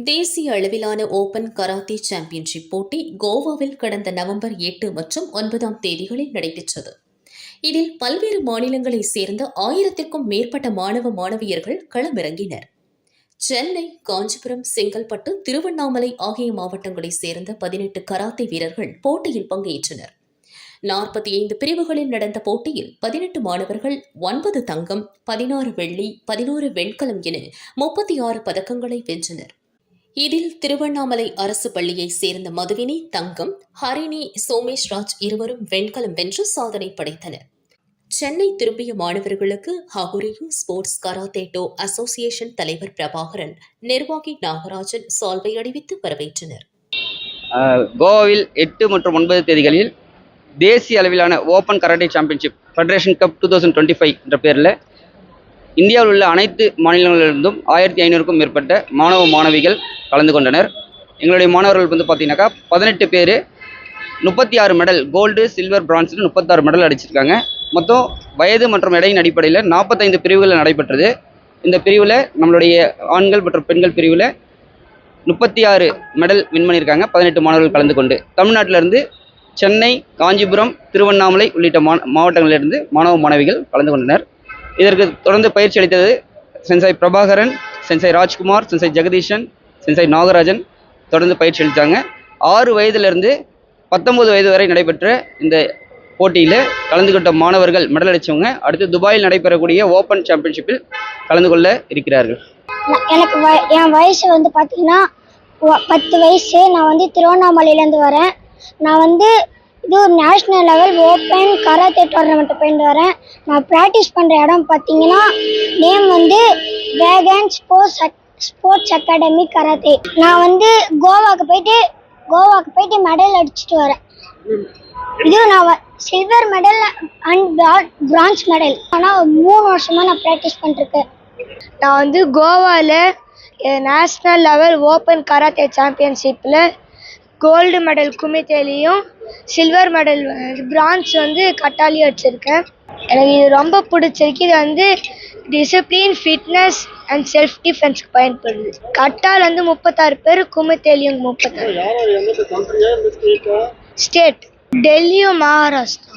தேசிய அளவிலான open karate championship போட்டி கோவாவில் கடந்த நவம்பர் 8 மற்றும் 9 தேதிகளில் நடைபெற்றது. இதில் பல்வேறு மாநிலங்களைச் சேர்ந்த 1000க்கும் மேற்பட்ட மாணவ மாணவியர்கள் களமிறங்கினர். சென்னை, காஞ்சிபுரம், செங்கல்பட்டு, திருவண்ணாமலை ஆகிய மாவட்டங்களைச் சேர்ந்த 18 கராத்தே வீரர்கள் போட்டியில் பங்கேற்றனர். 45 பிரிவுகளில் நடந்த போட்டியில் 18 மாணவர்கள் 9 தங்கம், 16 வெள்ளி, 11 வெண்கலம் என 36 பதக்கங்களை வென்றனர். இதில் திருவண்ணாமலை அரசு பள்ளியைச் சேர்ந்த மதுவினி தங்கம், ஹரிணி, சோமேஷ்ராஜ் இருவரும் வெண்கலம் வென்று சாதனை படைத்தனர். சென்னை திரும்பிய மாணவர்களுக்கு ஹகுரியு ஸ்போர்ட்ஸ் கராத்தே டோ அசோசியேஷன் தலைவர் பிரபாகரன், நிர்வாகி நாகராஜன் சால்வை அணிவித்து வரவேற்றனர். கோவாவில் 8 மற்றும் 9 தேதிகளில் தேசிய அளவிலான open karate championship federation cup 2025 என்ற பேரில் இந்தியாவில் உள்ள அனைத்து மாநிலங்களிலிருந்தும் 1500க்கும் மேற்பட்ட மாணவ மாணவிகள் கலந்து கொண்டனர். எங்களுடைய மாணவர்கள் பார்த்தீங்கன்னாக்கா 18 பேர் 36 மெடல், கோல்டு, சில்வர், பிரான்ஸில் 36 மெடல் அடிச்சிருக்காங்க. மொத்தம் வயது மற்றும் எடையின் அடிப்படையில் 45 பிரிவுகளில் நடைபெற்றது. இந்த பிரிவில் நம்மளுடைய ஆண்கள் மற்றும் பெண்கள் பிரிவில் 36 மெடல் வின் பண்ணியிருக்காங்க. 18 மாணவர்கள் கலந்து கொண்டு தமிழ்நாட்டிலிருந்து சென்னை, காஞ்சிபுரம், திருவண்ணாமலை உள்ளிட்ட மாவட்டங்களிலிருந்து மாணவ மாணவிகள் கலந்து கொண்டனர். இதற்கு தொடர்ந்து பயிற்சி அளித்தது sensei Prabhakaran, sensei Rajkumar, sensei Jagadeeshan, sensei Nagarajan தொடர்ந்து பயிற்சி அளித்தாங்க. 6 வயதிலிருந்து 19 வயது வரை நடைபெற்ற இந்த போட்டியில் கலந்து கொண்ட மாணவர்கள் மெடல் அடித்தவங்க அடுத்து துபாயில் நடைபெறக்கூடிய ஓப்பன் சாம்பியன்ஷிப்பில் கலந்து கொள்ள இருக்கிறார்கள். எனக்கு என் வயசு பார்த்தீங்கன்னா 10 வயசு. நான் திருவண்ணாமலையிலேருந்து வரேன். நான் இது ஒரு national level open karate tournament போயிட்டு வரேன். நான் ப்ராக்டிஸ் பண்ணுற இடம் பார்த்தீங்கன்னா name vegan sports academy karate. நான் கோவாக்கு போயிட்டு மெடல் அடிச்சுட்டு வரேன். இது நான் silver medal and bronze medal. ஆனால் 3 வருஷமாக நான் ப்ராக்டிஸ் பண்ணிருக்கேன். நான் கோவாவில் நேஷ்னல் லெவல் ஓப்பன் கராத்தே சாம்பியன்ஷிப்பில் கோல்டு மெடல் குமித்தேலையும் சில்வர் மெடல் பிரான்ஸ் கட்டாலியும் அடிச்சிருக்கேன். எனக்கு இது ரொம்ப பிடிச்சிருக்கு. இது டிசிப்ளின், ஃபிட்னஸ் அண்ட் செல்ஃப் டிஃபென்ஸ்க்கு பயன்படுது. கட்டால் 36 பேர், குமித்தேலியும் 36. ஸ்டேட் டெல்லியும் மகாராஷ்டிரா.